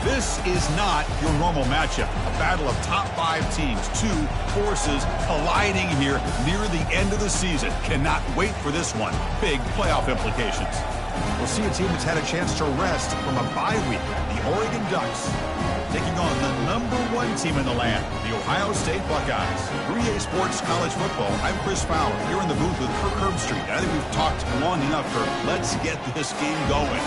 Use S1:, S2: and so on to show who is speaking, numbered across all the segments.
S1: This is not your normal matchup. A battle of top 5 teams, 2 forces colliding here near the end of the season. Cannot wait for this one. Big playoff implications. We'll see a team that's had a chance to rest from a bye week, the Oregon Ducks, taking on the #1 team in the land, the Ohio State Buckeyes. 3A Sports College Football. I'm Chris Fowler, here in the booth with Kirk Herbstreit. I think we've talked long enough, Kirk. Let's get this game going.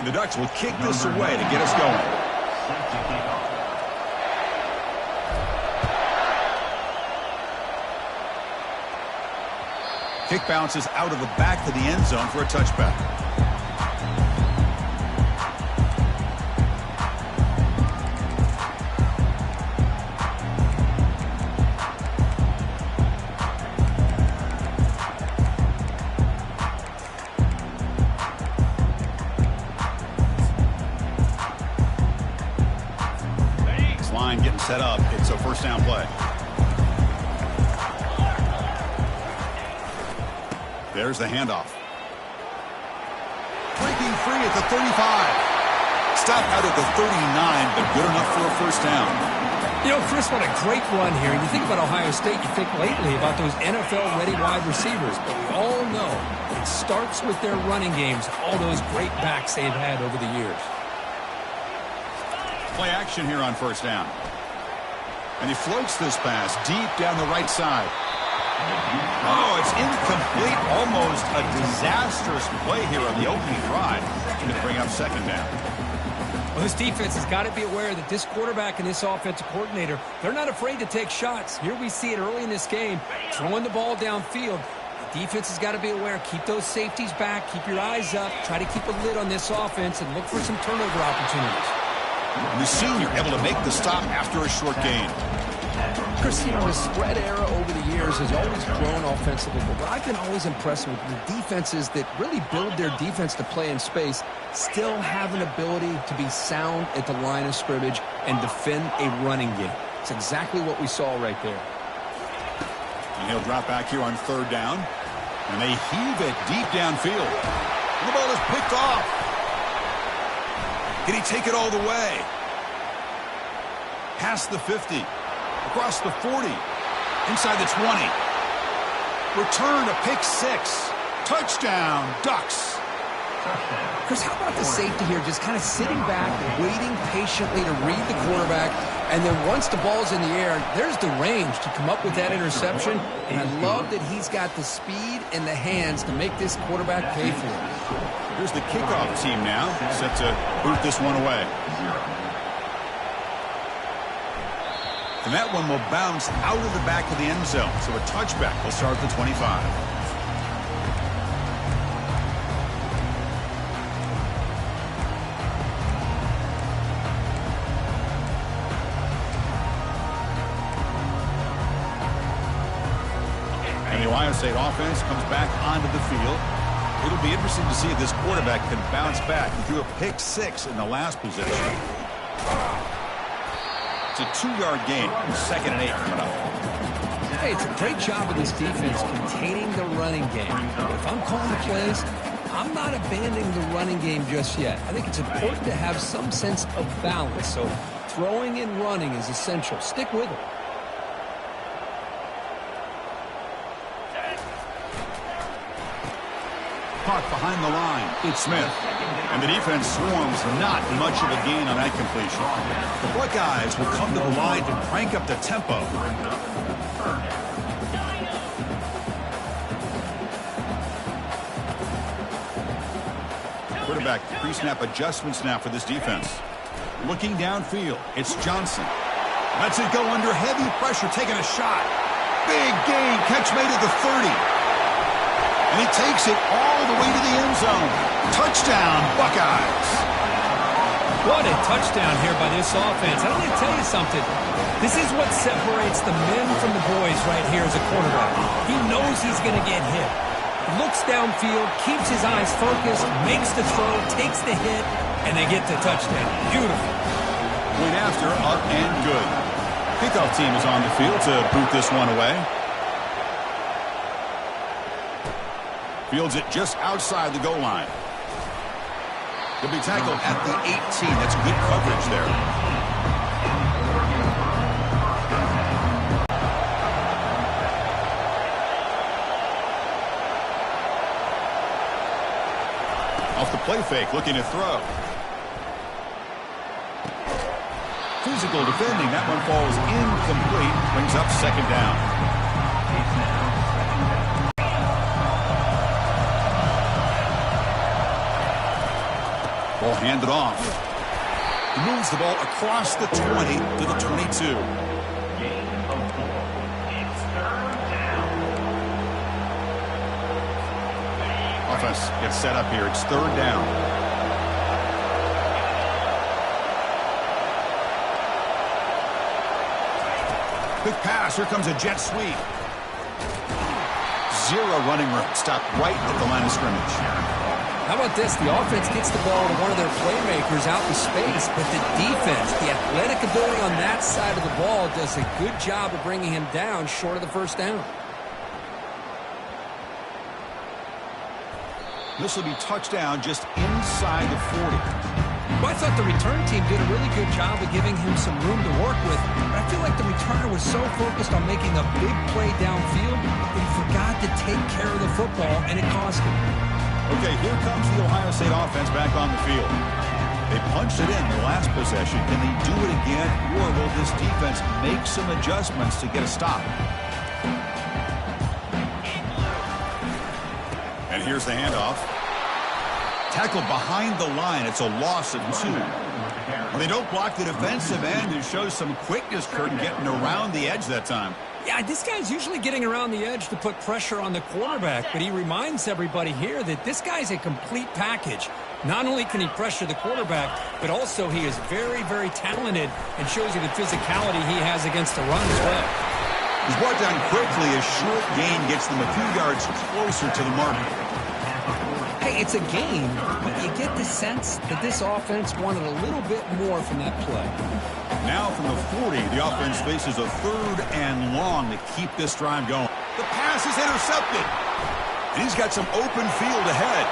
S1: The Ducks will kick this away to get us going. Kick bounces out of the back of the end zone for a touchback. Set up. It's a first down play. There's the handoff. Breaking free at the 35. Stop out at the 39, but good enough for a first down.
S2: You know, Chris, what a great run here. You think about Ohio State, you think lately about those NFL-ready wide receivers, but we all know it starts with their running games, all those great backs they've had over the years.
S1: Play action here on first down. And he floats this pass deep down the right side. Oh, it's incomplete. Almost a disastrous play here on the opening drive. Going to bring up second down.
S2: Well, this defense has got to be aware that this quarterback and this offensive coordinator, they're not afraid to take shots. Here we see it early in this game, throwing the ball downfield. The defense has got to be aware. Keep those safeties back. Keep your eyes up. Try to keep a lid on this offense and look for some turnover opportunities.
S1: And soon you're able to make the stop after a short gain.
S2: Chris, you know, the spread era over the years has always grown offensively, but what I've been always impressed with the defenses that really build their defense to play in space still have an ability to be sound at the line of scrimmage and defend a running game. It's exactly what we saw right there.
S1: And he'll drop back here on third down, and they heave it deep downfield. And the ball is picked off. Can he take it all the way? Past the 50. Across the 40. Inside the 20. Return to pick 6. Touchdown, Ducks.
S2: Chris, how about the safety here? Just kind of sitting back, waiting patiently to read the quarterback. And then once the ball's in the air, there's the range to come up with that interception. And I love that he's got the speed and the hands to make this quarterback pay for it.
S1: Here's the kickoff team now, set to boot this one away. And that one will bounce out of the back of the end zone, so a touchback will start the 25. And the Ohio State offense comes back onto the field. It'll be interesting to see if this quarterback can bounce back. He threw a pick 6 in the last possession. It's a 2-yard gain. 2nd and 8 coming up.
S2: Hey, it's a great job of this defense containing the running game. If I'm calling the plays, I'm not abandoning the running game just yet. I think it's important to have some sense of balance. So throwing and running is essential. Stick with it.
S1: Caught behind the line. It's Smith. And the defense swarms not much of a gain on that completion. The Buckeyes will come to the line and crank up the tempo. Quarterback pre-snap adjustments now for this defense. Looking downfield, it's Johnson. Lets it go under heavy pressure, taking a shot. Big gain, catch made at the 30. And he takes it all the way to the end zone. Touchdown, Buckeyes.
S3: What a touchdown here by this offense. I'm going to tell you something. This is what separates the men from the boys right here as a quarterback. He knows he's going to get hit. Looks downfield, keeps his eyes focused, makes the throw, takes the hit, and they get the touchdown. Beautiful.
S1: Point after, up and good. Kickoff team is on the field to boot this one away. Fields it just outside the goal line. He'll be tackled at the 18. That's good coverage there. Off the play fake, looking to throw. Physical defending. That one falls incomplete. Brings up second down. Ball handed off. He moves the ball across the 20 to the 22. Offense gets set up here. It's third down. Quick pass. Here comes a jet sweep. Zero running room. Stopped right at the line of scrimmage.
S2: How about this? The offense gets the ball to one of their playmakers out in space, but the defense, the athletic ability on that side of the ball does a good job of bringing him down short of the first down.
S1: This will be touchdown just inside the 40.
S2: Well, I thought the return team did a really good job of giving him some room to work with, but I feel like the returner was so focused on making a big play downfield that he forgot to take care of the football, and it cost him.
S1: Okay, here comes the Ohio State offense back on the field. They punched it in the last possession. Can they do it again, or will this defense make some adjustments to get a stop? And here's the handoff. Tackled behind the line. It's a loss of 2. Well, they don't block the defensive end, who shows some quickness, Kurt, getting around the edge that time.
S3: Yeah, this guy's usually getting around the edge to put pressure on the quarterback, but he reminds everybody here that this guy's a complete package. Not only can he pressure the quarterback, but also he is very, very talented and shows you the physicality he has against the run as well.
S1: He's brought down quickly. A short gain gets them a few yards closer to the mark.
S2: Hey, it's a game, but you get the sense that this offense wanted a little bit more from that play.
S1: Now from the 40, the offense faces a third and long to keep this drive going. The pass is intercepted. And he's got some open field ahead.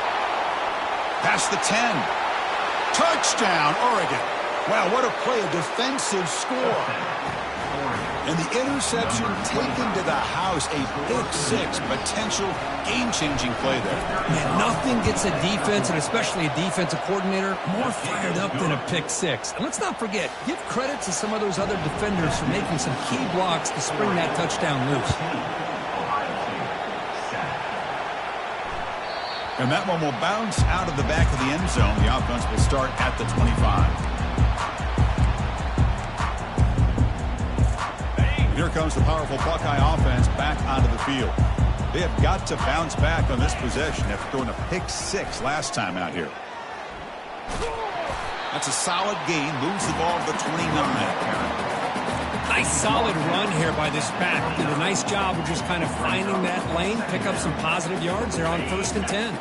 S1: Past the 10. Touchdown, Oregon. Wow, what a play, a defensive score. And the interception taken to the house, a pick 6, potential game-changing play there.
S2: Man, nothing gets a defense, and especially a defensive coordinator, more fired up than a pick 6. And let's not forget, give credit to some of those other defenders for making some key blocks to spring that touchdown loose.
S1: And that one will bounce out of the back of the end zone. The offense will start at the 25. Here comes the powerful Buckeye offense back onto the field. They have got to bounce back on this possession after throwing a pick 6 last time out here. That's a solid gain. Moves the ball to the 29.
S3: Nice solid run here by this back. Did a nice job of just kind of finding that lane, pick up some positive yards there on 1st and 10.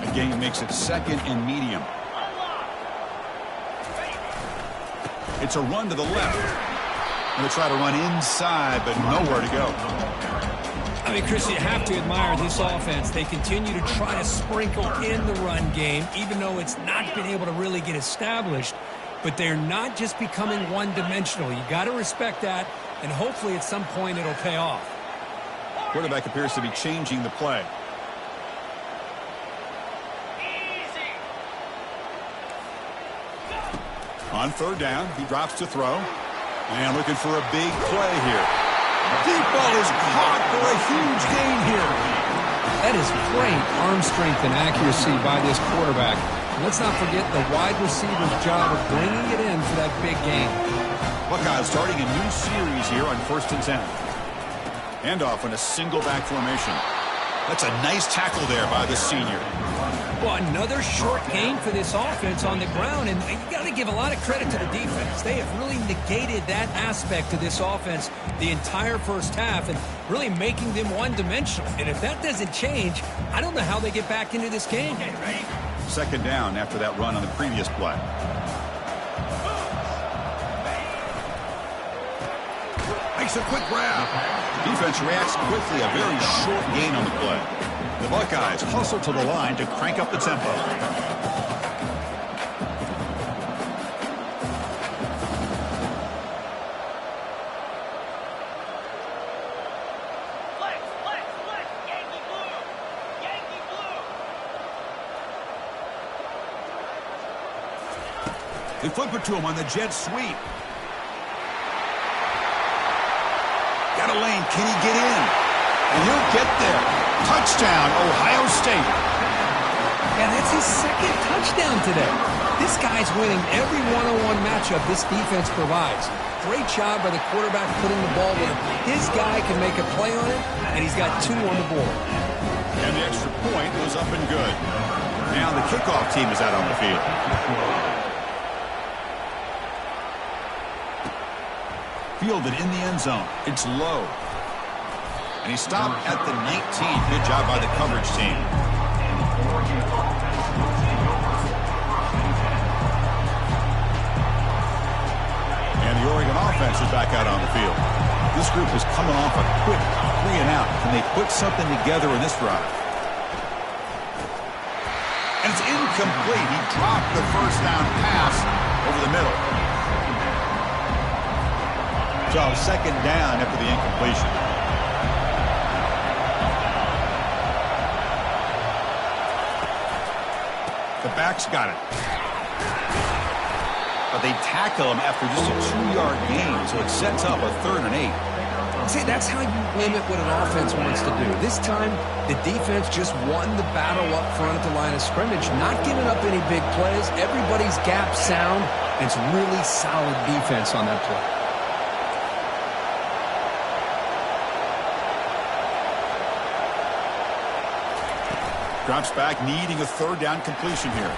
S1: A gain makes it 2nd and medium. It's a run to the left. Going to try to run inside, but nowhere to go.
S3: I mean, Chris, you have to admire this offense. They continue to try to sprinkle in the run game, even though it's not been able to really get established. But they're not just becoming one-dimensional. You got to respect that, and hopefully at some point it'll pay off.
S1: Quarterback appears to be changing the play. On 3rd down, he drops to throw. And looking for a big play here. Deep ball is caught for a huge gain here.
S2: That is great arm strength and accuracy by this quarterback. And let's not forget the wide receiver's job of bringing it in for that big gain.
S1: Buckeyes starting a new series here on 1st and 10. Handoff in a single back formation. That's a nice tackle there by the senior.
S3: Well, another short gain for this offense on the ground, and you got to give a lot of credit to the defense. They have really negated that aspect of this offense the entire first half and really making them one-dimensional. And if that doesn't change, I don't know how they get back into this game.
S1: Second down after that run on the previous play. Makes a quick grab. Defense reacts quickly. A very short gain on the play. The Buckeyes hustle to the line to crank up the tempo.
S4: Yankee blue! Yankee blue!
S1: They flip it to him on the jet sweep. Got a lane. Can he get in? And he'll get there. Touchdown, Ohio State.
S3: Yeah, that's his second touchdown today. This guy's winning every one-on-one matchup this defense provides. Great job by the quarterback putting the ball where his guy can make a play on it, and he's got 2 on the board.
S1: And the extra point was up and good. Now the kickoff team is out on the field. Fielded in the end zone. It's low. And he stopped at the 19. Good job by the coverage team. And the Oregon offense is back out on the field. This group is coming off a quick 3-and-out. Can they put something together in this drive? And it's incomplete. He dropped the first down pass over the middle. So second down after the incompletion. The backs got it. But they tackle him after just a 2-yard gain, so it sets up a 3rd and 8.
S2: See, that's how you limit what an offense wants to do. This time, the defense just won the battle up front at the line of scrimmage, not giving up any big plays. Everybody's gap sound, and it's really solid defense on that play.
S1: Drops back, needing a 3rd down completion here.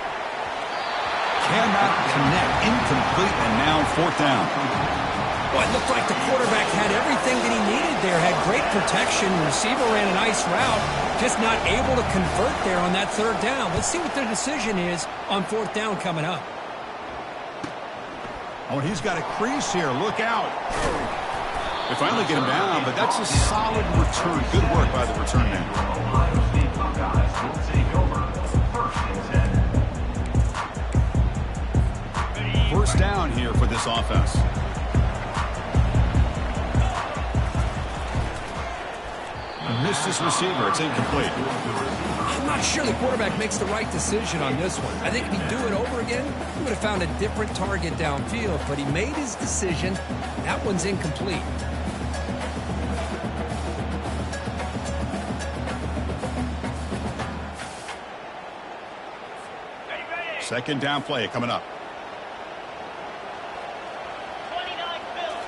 S1: Cannot connect, incomplete, and now 4th down.
S3: Well, it looked like the quarterback had everything that he needed there, had great protection. The receiver ran a nice route, just not able to convert there on that 3rd down. Let's see what their decision is on 4th down coming up.
S1: Oh, and he's got a crease here. Look out. They finally get him down, but that's a solid return. Good work by the return man. First down here for this offense. Missed his receiver. It's incomplete.
S3: I'm not sure the quarterback makes the right decision on this one. I think if he'd do it over again, he would have found a different target downfield, but he made his decision. That one's incomplete.
S1: Second down play coming up.
S4: 29 Bills.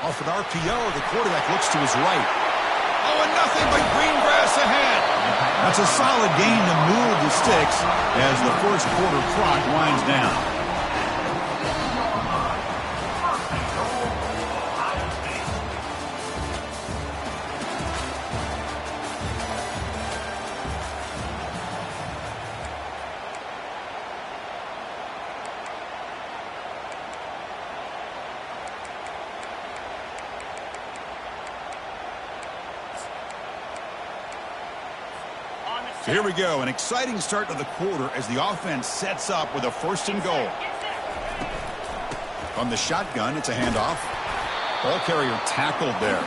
S1: Off an RPO, the quarterback looks to his right. Oh, and nothing but green grass ahead. That's a solid gain to move the sticks as the first quarter clock winds down. So here we go, an exciting start to the quarter as the offense sets up with a 1st and goal. From the shotgun, it's a handoff. Ball carrier tackled there.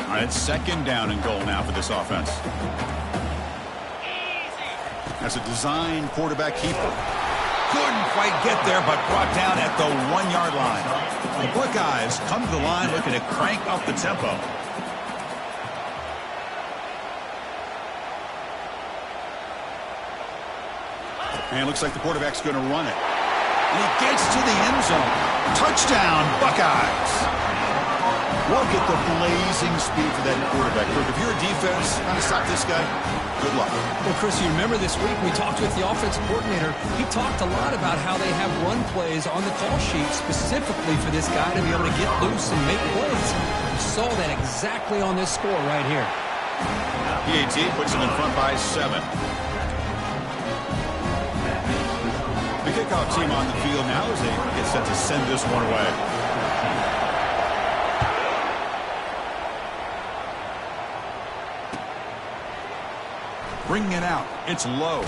S1: All right, 2nd down and goal now for this offense. That's a design quarterback keeper. Couldn't quite get there, but brought down at the 1-yard line. The Buckeyes come to the line looking to crank up the tempo. And looks like the quarterback's going to run it. And he gets to the end zone. Touchdown, Buckeyes. Look at the blazing speed for that quarterback. Kirk, if you're a defense trying to stop this guy, good luck.
S2: Well, Chris, you remember this week we talked with the offensive coordinator. He talked a lot about how they have run plays on the call sheet specifically for this guy to be able to get loose and make plays. We saw that exactly on this score right here.
S1: PAT puts him in front by 7. The kickoff team on the field now as they get set to send this one away. Bringing it out. It's low.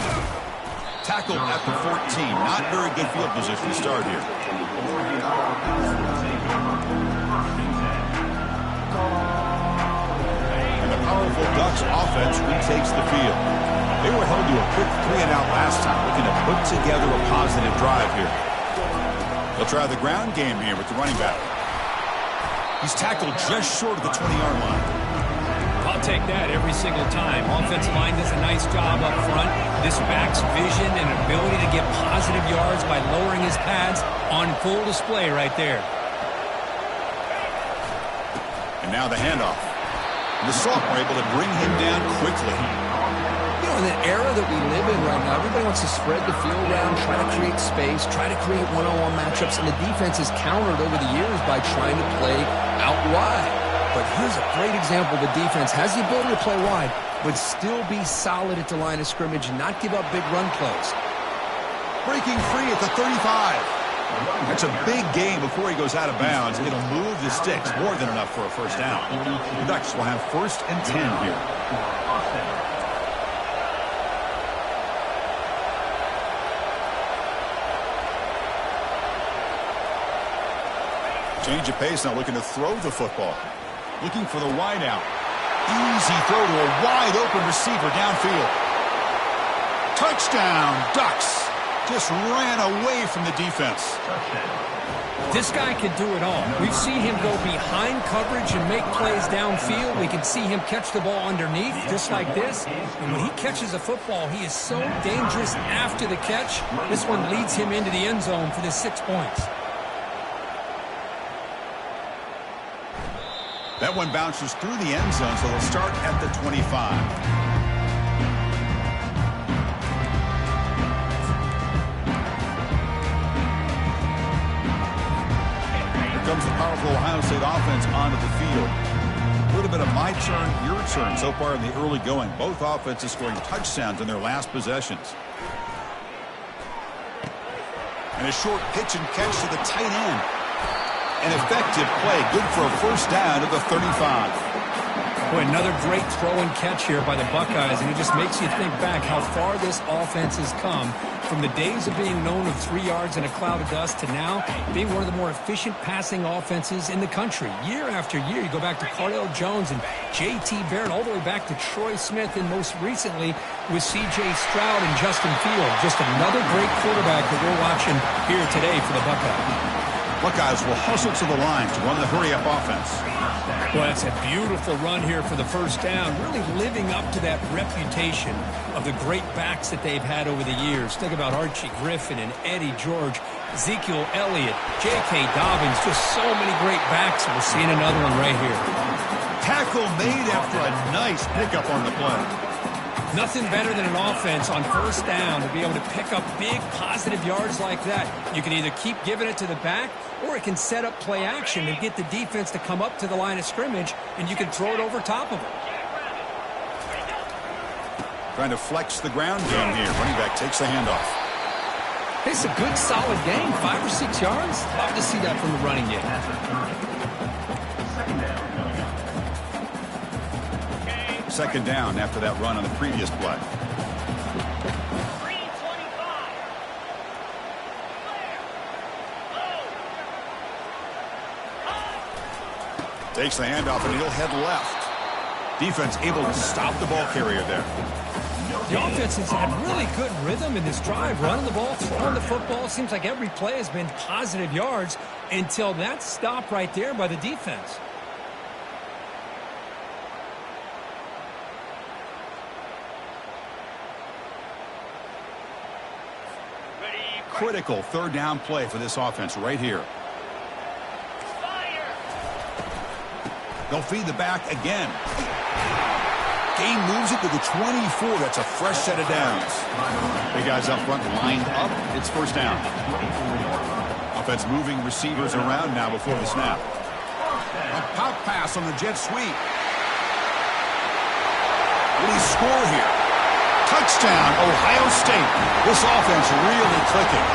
S1: Tackle at the 14. Not very good field position to start here. And the powerful Ducks offense retakes the field. They were held to a quick 3-and-out last time, looking to put together a positive drive here. They'll try the ground game here with the running back. He's tackled just short of the 20-yard line.
S3: I'll take that every single time. Offensive line does a nice job up front. This back's vision and ability to get positive yards by lowering his pads on full display right there.
S1: And now the handoff. And the Salk were able to bring him down quickly.
S2: You know, in the era that we live in right now, everybody wants to spread the field around, try to create space, try to create one-on-one matchups, and the defense has countered over the years by trying to play out wide. But here's a great example. The defense has the ability to play wide, but still be solid at the line of scrimmage and not give up big run plays.
S1: Breaking free at the 35. That's a big gain before he goes out of bounds. It'll move the sticks, more than enough for a first down. The Ducks will have 1st and 10 here. Change of pace, now looking to throw the football. Looking for the wide out. Easy throw to a wide-open receiver downfield. Touchdown, Ducks. Just ran away from the defense.
S3: This guy can do it all. We've seen him go behind coverage and make plays downfield. We can see him catch the ball underneath, just like this. And when he catches a football, he is so dangerous after the catch. This one leads him into the end zone for the 6 points.
S1: That one bounces through the end zone, so they'll start at the 25. Here comes the powerful Ohio State offense onto the field. A little bit of my turn, your turn so far in the early going. Both offenses scoring touchdowns in their last possessions. And a short pitch and catch to the tight end. An effective play, good for a first down at the 35.
S3: Boy, another great throw and catch here by the Buckeyes, and it just makes you think back how far this offense has come from the days of being known of 3 yards in a cloud of dust to now being one of the more efficient passing offenses in the country. Year after year, you go back to Cardale Jones and J.T. Barrett, all the way back to Troy Smith, and most recently with C.J. Stroud and Justin Fields. Just another great quarterback that we're watching here today for the Buckeyes.
S1: Buckeyes will hustle to the line to run the hurry-up offense.
S3: Well, that's a beautiful run here for the first down, really living up to that reputation of the great backs that they've had over the years. Think about Archie Griffin and Eddie George, Ezekiel Elliott, J.K. Dobbins, just so many great backs, and we're seeing another one right here.
S1: Tackle made after a nice pickup on the play.
S3: Nothing better than an offense on first down to be able to pick up big positive yards like that. You can either keep giving it to the back, or it can set up play action and get the defense to come up to the line of scrimmage, and you can throw it over top of them.
S1: Trying to flex the ground game here. Running back takes the handoff.
S2: It's a good, solid game, 5 or 6 yards. Love to see that from the running game.
S1: Second down after that run on the previous play.
S4: 325.
S1: Takes the handoff and he'll head left. Defense able to stop the ball carrier there.
S3: The offense has had really good rhythm in this drive, running the ball, throwing the football. Seems like every play has been positive yards until that stop right there by the defense.
S1: critical third down play for this offense right here. They'll feed the back again. Gain moves it to the 24. That's a fresh set of downs. Big guys up front lined up. It's first down. Offense moving receivers around now before the snap. A pop pass on the jet sweep. Will he score here? Touchdown, Ohio State. This offense really clicking.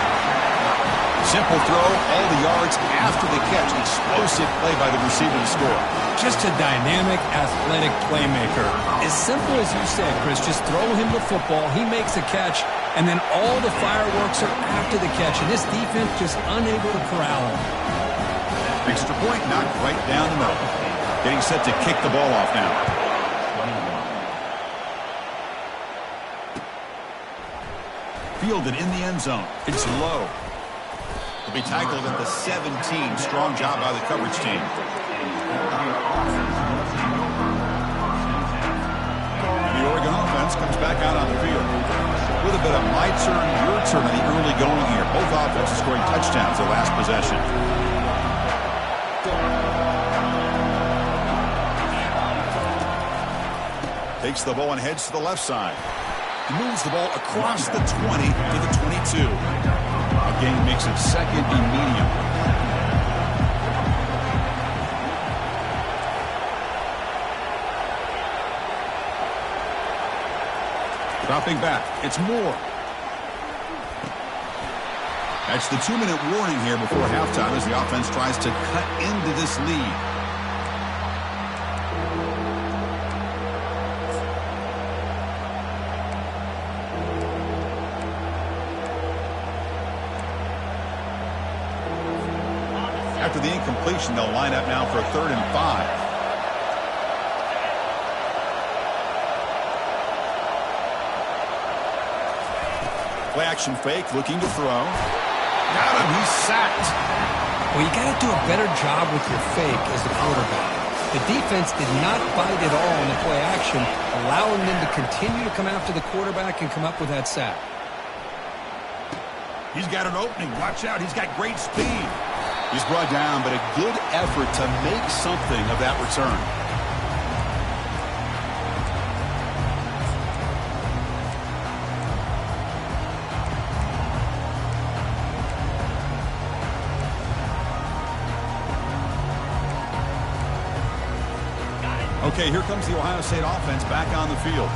S1: Simple throw, all the yards after the catch. Explosive play by the receiver to score.
S3: Just a dynamic, athletic playmaker. As simple as you said, Chris, just throw him the football, he makes a catch, and then all the fireworks are after the catch, and this defense just unable to corral him.
S1: Extra point knocked right down the middle. Getting set to kick the ball off now. Fielded in the end zone. It's low. He'll be tackled at the 17. Strong job by the coverage team. And the Oregon offense comes back out on the field. With a bit of my turn, your turn in the early going here. Both offenses scoring touchdowns their last possession. Takes the ball and heads to the left side. Moves the ball across the 20 to the 22. A gain makes it second and medium. Dropping back, it's Moore. That's the 2-minute warning here before halftime as the offense tries to cut into this lead. After the incompletion, they'll line up now for a 3rd and 5. Play action fake, looking to throw. Got him, he's sacked.
S3: Well, you got to do a better job with your fake as the quarterback. The defense did not bite at all in the play action, allowing them to continue to come after the quarterback and come up with that sack.
S1: He's got an opening. Watch out, he's got great speed. He's brought down, but a good effort to make something of that return. Okay, here comes the Ohio State offense back on the field.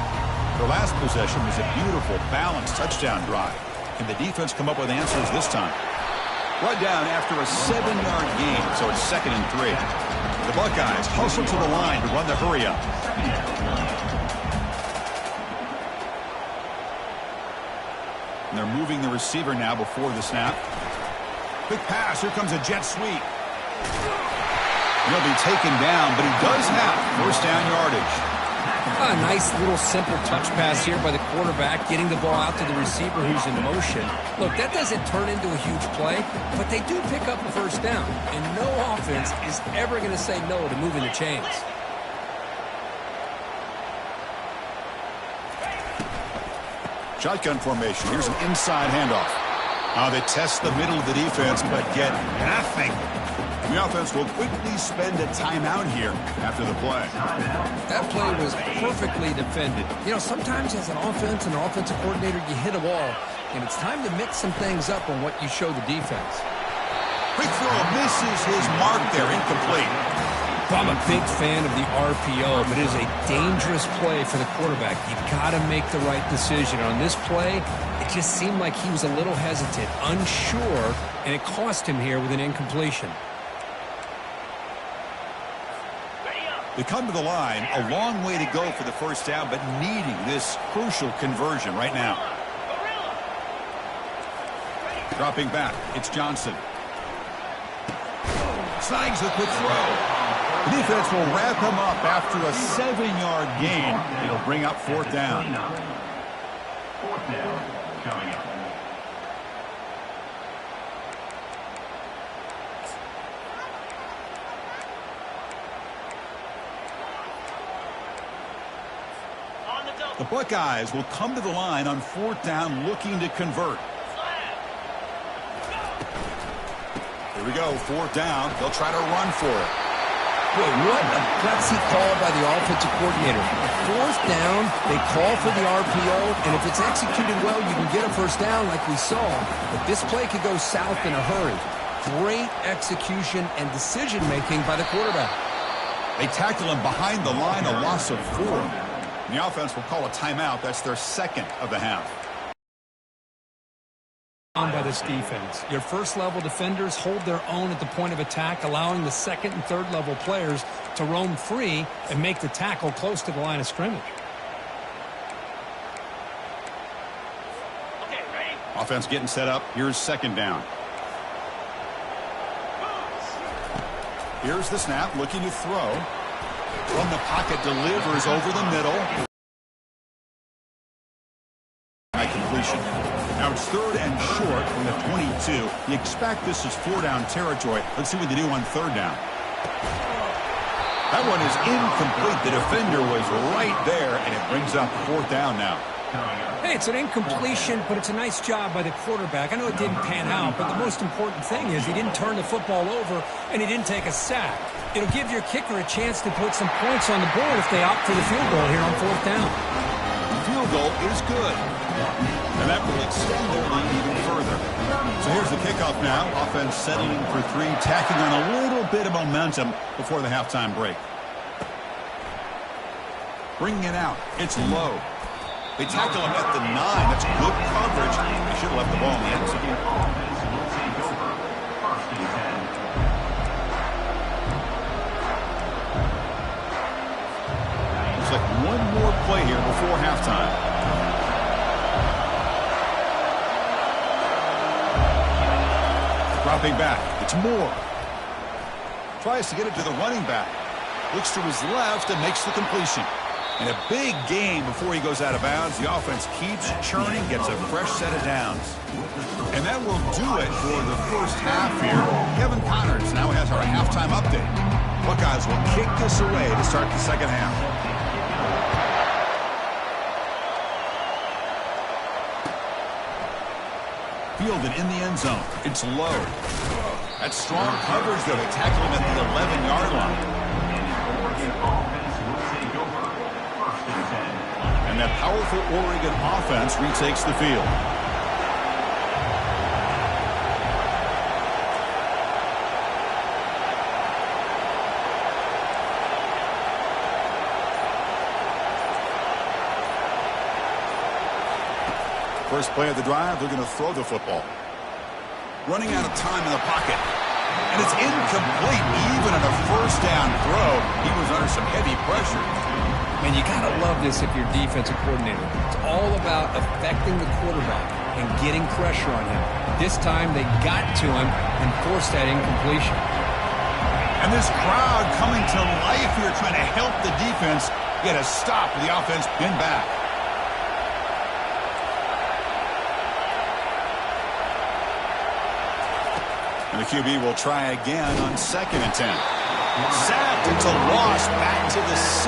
S1: Their last possession was a beautiful, balanced touchdown drive. Can the defense come up with answers this time? Brought down after a 7-yard gain, so it's 2nd and 3. The Buckeyes hustle to the line to run the hurry up. And they're moving the receiver now before the snap. Quick pass, here comes a jet sweep. He'll be taken down, but he does have first down yardage.
S3: A nice little simple touch pass here by the quarterback, getting the ball out to the receiver who's in motion. Look, that doesn't turn into a huge play, but they do pick up a first down, and no offense is ever going to say no to moving the chains.
S1: Shotgun formation. Here's an inside handoff. They test the middle of the defense, but get nothing. The offense will quickly spend a timeout here after the play.
S2: That play was perfectly defended. You know, sometimes as an offense and an offensive coordinator, you hit a wall, and it's time to mix some things up on what you show the defense.
S1: Quick throw misses his mark there, incomplete.
S3: I'm a big fan of the RPO, but it is a dangerous play for the quarterback. You've got to make the right decision. On this play, it just seemed like he was a little hesitant, unsure, and it cost him here with an incompletion.
S1: They come to the line, a long way to go for the first down, but needing this crucial conversion right now. Dropping back, it's Johnson. Snags the quick throw. The defense will wrap him up after a 7-yard gain. It'll bring up 4th down.
S4: 4th down coming up.
S1: The Buckeyes will come to the line on 4th down looking to convert. Here we go, 4th down. They'll try to run for it.
S2: Boy, what a gutsy call by the offensive coordinator. 4th down, they call for the RPO, and if it's executed well, you can get a 1st down like we saw. But this play could go south in a hurry. Great execution and decision-making by the quarterback.
S1: They tackle him behind the line, a loss of 4. And the offense will call a timeout. That's their 2nd of the half.
S3: By this defense. Your first-level defenders hold their own at the point of attack, allowing the 2nd and 3rd-level players to roam free and make the tackle close to the line of scrimmage.
S4: Okay, ready?
S1: Offense getting set up. Here's 2nd down. Here's the snap, looking to throw. From the pocket, delivers over the middle. By completion. Now it's 3rd and short from the 22. You expect this is 4-down territory. Let's see what they do on 3rd down. That one is incomplete. The defender was right there, and it brings up 4th down now.
S3: Hey, it's an incompletion, but it's a nice job by the quarterback. I know it didn't pan out, but the most important thing is he didn't turn the football over, and he didn't take a sack. It'll give your kicker a chance to put some points on the board if they opt for the field goal here on 4th down.
S1: The field goal is good. And that will extend their lead even further. So here's the kickoff now. Offense settling for 3, tacking on a little bit of momentum before the halftime break. Bringing it out. It's low. They tackle him at the 9. That's good coverage. They should have left the ball in the end zone. Looks like one more play here before halftime. Dropping back. It's Moore. Tries to get it to the running back. Looks to his left and makes the completion. And a big gain before he goes out of bounds. The offense keeps churning, gets a fresh set of downs. And that will do it for the first half here. Kevin Connors now has our halftime update. Buckeyes will kick this away to start the 2nd half. Fielded in the end zone. It's low. That's strong coverage, though. They tackle him at the 11-yard line. And that powerful Oregon offense retakes the field. First play of the drive, they're going to throw the football. Running out of time in the pocket. And it's incomplete, even on a 1st down throw. He was under some heavy pressure.
S2: Man, you got to love this if you're defensive coordinator. It's all about affecting the quarterback and getting pressure on him. This time they got to him and forced that incompletion.
S1: And this crowd coming to life here, trying to help the defense get a stop with the offense pinned back. And the QB will try again on 2nd and 10. Sacked. It's a loss back to the 6.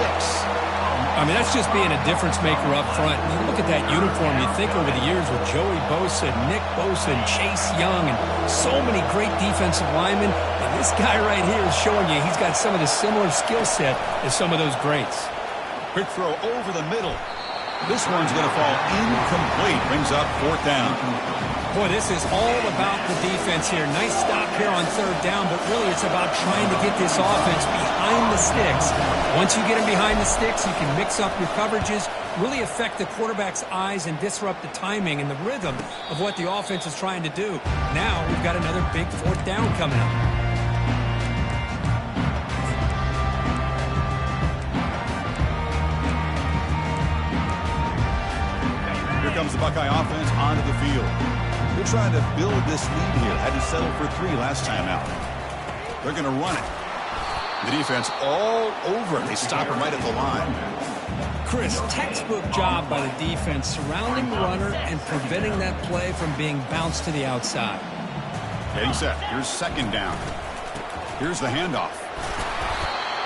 S3: I mean, that's just being a difference maker up front. And you look at that uniform, you think over the years with Joey Bosa, Nick Bosa, and Chase Young, and so many great defensive linemen. And this guy right here is showing you he's got some of the similar skill set as some of those greats.
S1: Quick throw over the middle. This one's going to fall incomplete. Brings up 4th down.
S3: Boy, this is all about the defense here. Nice stop here on 3rd down, but really it's about trying to get this offense behind the sticks. Once you get them behind the sticks, you can mix up your coverages, really affect the quarterback's eyes and disrupt the timing and the rhythm of what the offense is trying to do. Now we've got another big 4th down coming up.
S1: Here comes the Buckeye offense onto the field. They're trying to build this lead here. Had to settle for 3 last time out. They're going to run it. The defense all over it. They stop him right at the line.
S3: Chris, textbook job by the defense surrounding the runner and preventing that play from being bounced to the outside.
S1: Getting set. Here's 2nd down. Here's the handoff.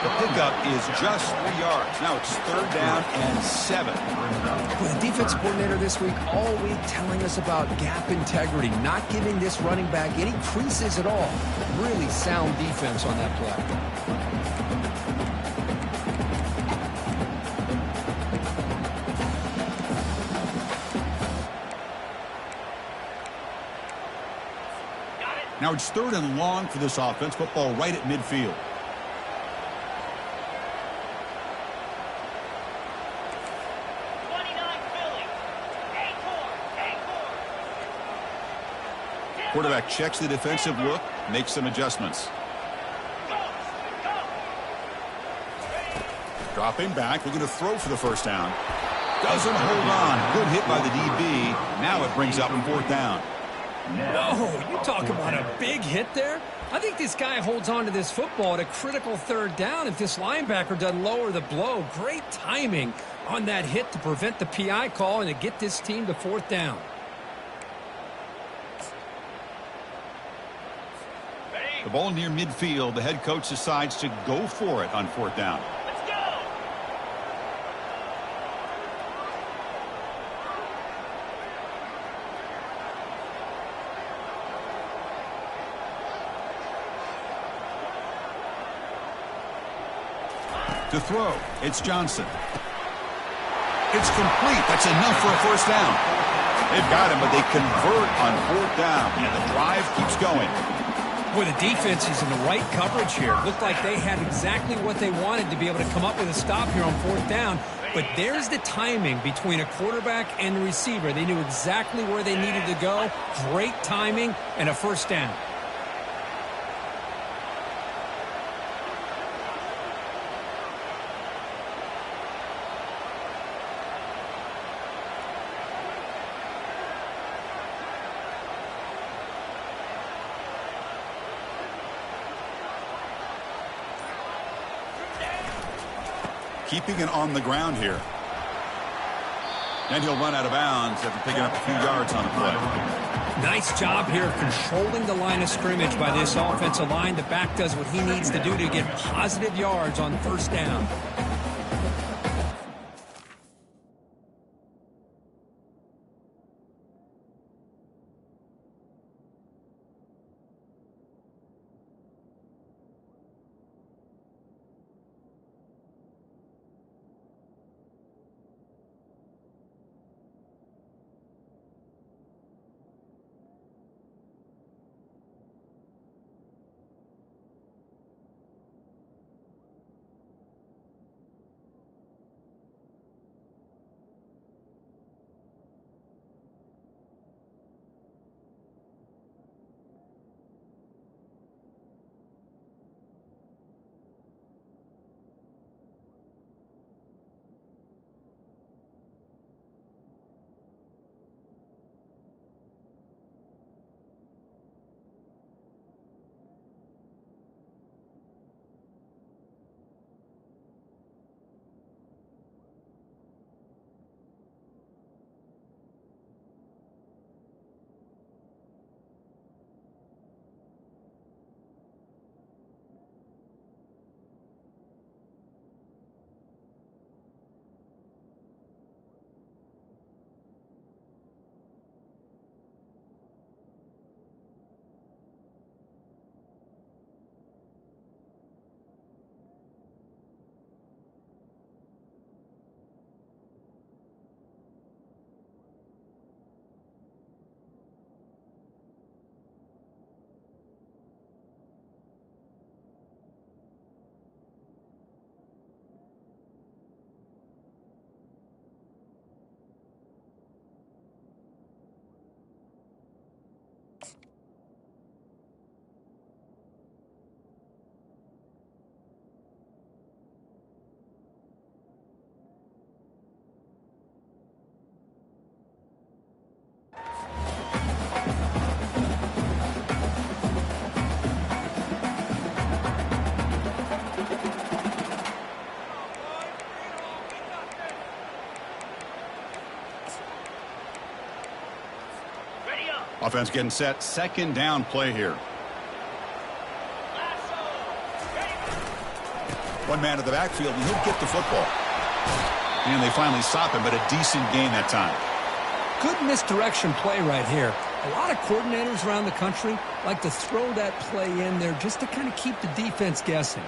S1: The pickup is just 3 yards. Now it's 3rd down and 7.
S2: Well, the defense coordinator this week all week telling us about gap integrity, not giving this running back any creases at all. Really sound defense on that play.
S1: Now it's 3rd and long for this offense. Football right at midfield. Quarterback checks the defensive look, makes some adjustments. Dropping back, looking to throw for the 1st down. Doesn't hold on. Good hit by the DB. Now it brings up 4th down.
S3: Whoa, you talk about a big hit there. I think this guy holds on to this football at a critical 3rd down if this linebacker doesn't lower the blow. Great timing on that hit to prevent the PI call and to get this team to 4th down.
S1: The ball near midfield. The head coach decides to go for it on 4th down.
S4: Let's go!
S1: To throw, it's Johnson. It's complete. That's enough for a 1st down. They've got him, but they convert on 4th down, and the drive keeps going.
S3: Boy, the defense is in the right coverage here. Looked like they had exactly what they wanted to be able to come up with a stop here on 4th down. But there's the timing between a quarterback and the receiver. They knew exactly where they needed to go. Great timing and a 1st down.
S1: Keeping it on the ground here. And he'll run out of bounds after picking up a few yards on the play.
S3: Nice job here of controlling the line of scrimmage by this offensive line. The back does what he needs to do to get positive yards on 1st down.
S1: Offense getting set. 2nd down play here. One man to the backfield, and he'll get the football. And they finally stop him, but a decent gain that time.
S3: Good misdirection play right here. A lot of coordinators around the country like to throw that play in there just to kind of keep the defense guessing.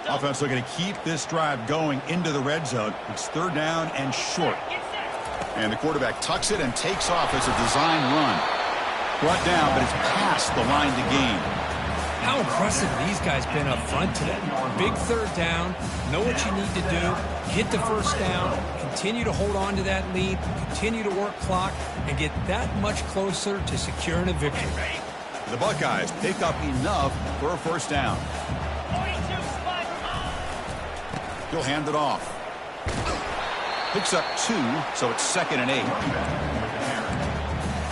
S1: Offense looking to keep this drive going into the red zone. It's third down and short. And the quarterback tucks it and takes off as a design run. Brought down, but it's past the line to gain.
S3: How impressive these guys been up front today. Big third down, know what you need to do, get the first down, continue to hold on to that lead, continue to work clock, and get that much closer to securing a victory.
S1: The Buckeyes pick up enough for a first down. He'll hand it off. Picks up 2, so it's 2nd and 8.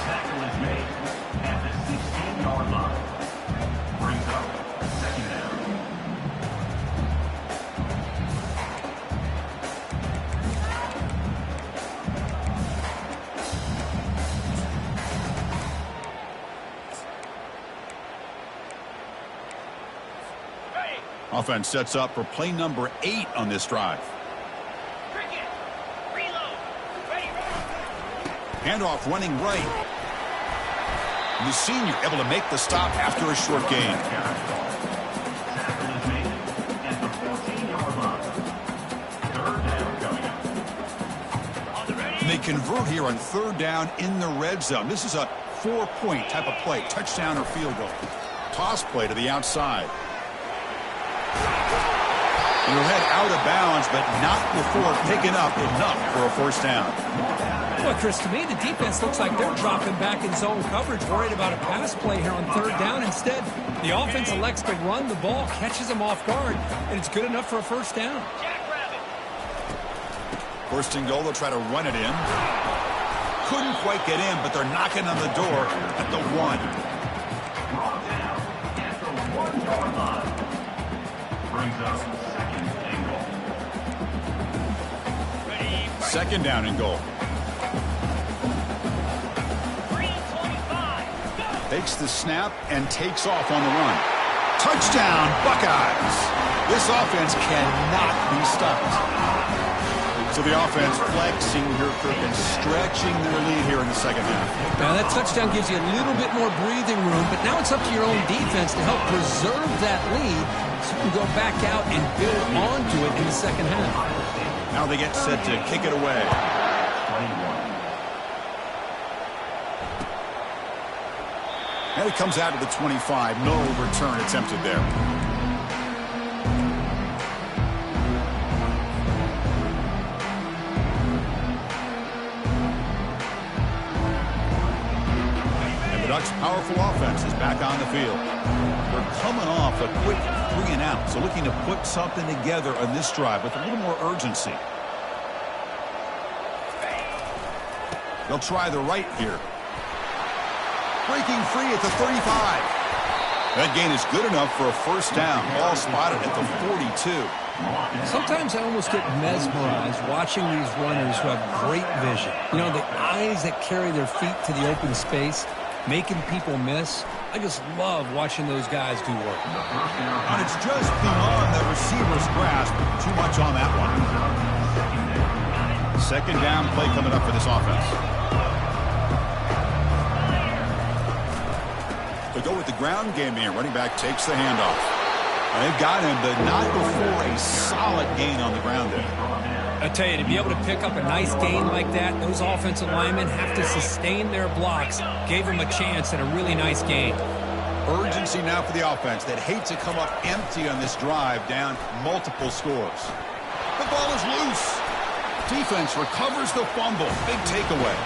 S4: Tackle is made at the 16-yard line. Brings up 2nd down.
S1: Offense sets up for play number 8 on this drive. Handoff running right. And the senior able to make the stop after a short gain.
S4: Tackle is made at the 14-yard line. Third down coming up.
S1: And they convert here on third down in the red zone. This is a 4-point type of play, touchdown or field goal. Toss play to the outside. And he'll head out of bounds, but not before picking up enough for a first down.
S3: Well, Chris, to me, the defense looks like they're dropping back in zone coverage, worried about a pass play here on third down. Instead, the offense elects to run the ball, catches them off guard, and it's good enough for a first down.
S1: First and goal, they'll try to run it in. Couldn't quite get in, but they're knocking on the door at the 1.
S4: Brought down at the 1-yard line. Brings up 2nd and goal.
S1: 2nd down and goal. Takes the snap and takes off on the run. Touchdown, Buckeyes. This offense cannot be stopped. So the offense flexing here, Kirk, and stretching their lead here in the second half.
S3: Now, that touchdown gives you a little bit more breathing room, but now it's up to your own defense to help preserve that lead so you can go back out and build onto it in the second half.
S1: Now they get set to kick it away. And it comes out to the 25. No return attempted there. And the Ducks' powerful offense is back on the field. They're coming off a quick 3 and out, so looking to put something together on this drive with a little more urgency. They'll try the right here. Breaking free at the 35. That gain is good enough for a first down. Ball spotted at the 42.
S3: Sometimes I almost get mesmerized watching these runners who have great vision. You know, the eyes that carry their feet to the open space, making people miss. I just love watching those guys do work.
S1: And it's just beyond the receiver's grasp. Too much on that one. Second down play coming up for this offense. They go with the ground game here. Running back takes the handoff. They've got him, but not before a solid gain on the ground there.
S3: I tell you, to be able to pick up a nice gain like that, those offensive linemen have to sustain their blocks. Gave them a chance at a really nice gain.
S1: Urgency now for the offense that hate to come up empty on this drive, down multiple scores. The ball is loose. Defense recovers the fumble. Big takeaway.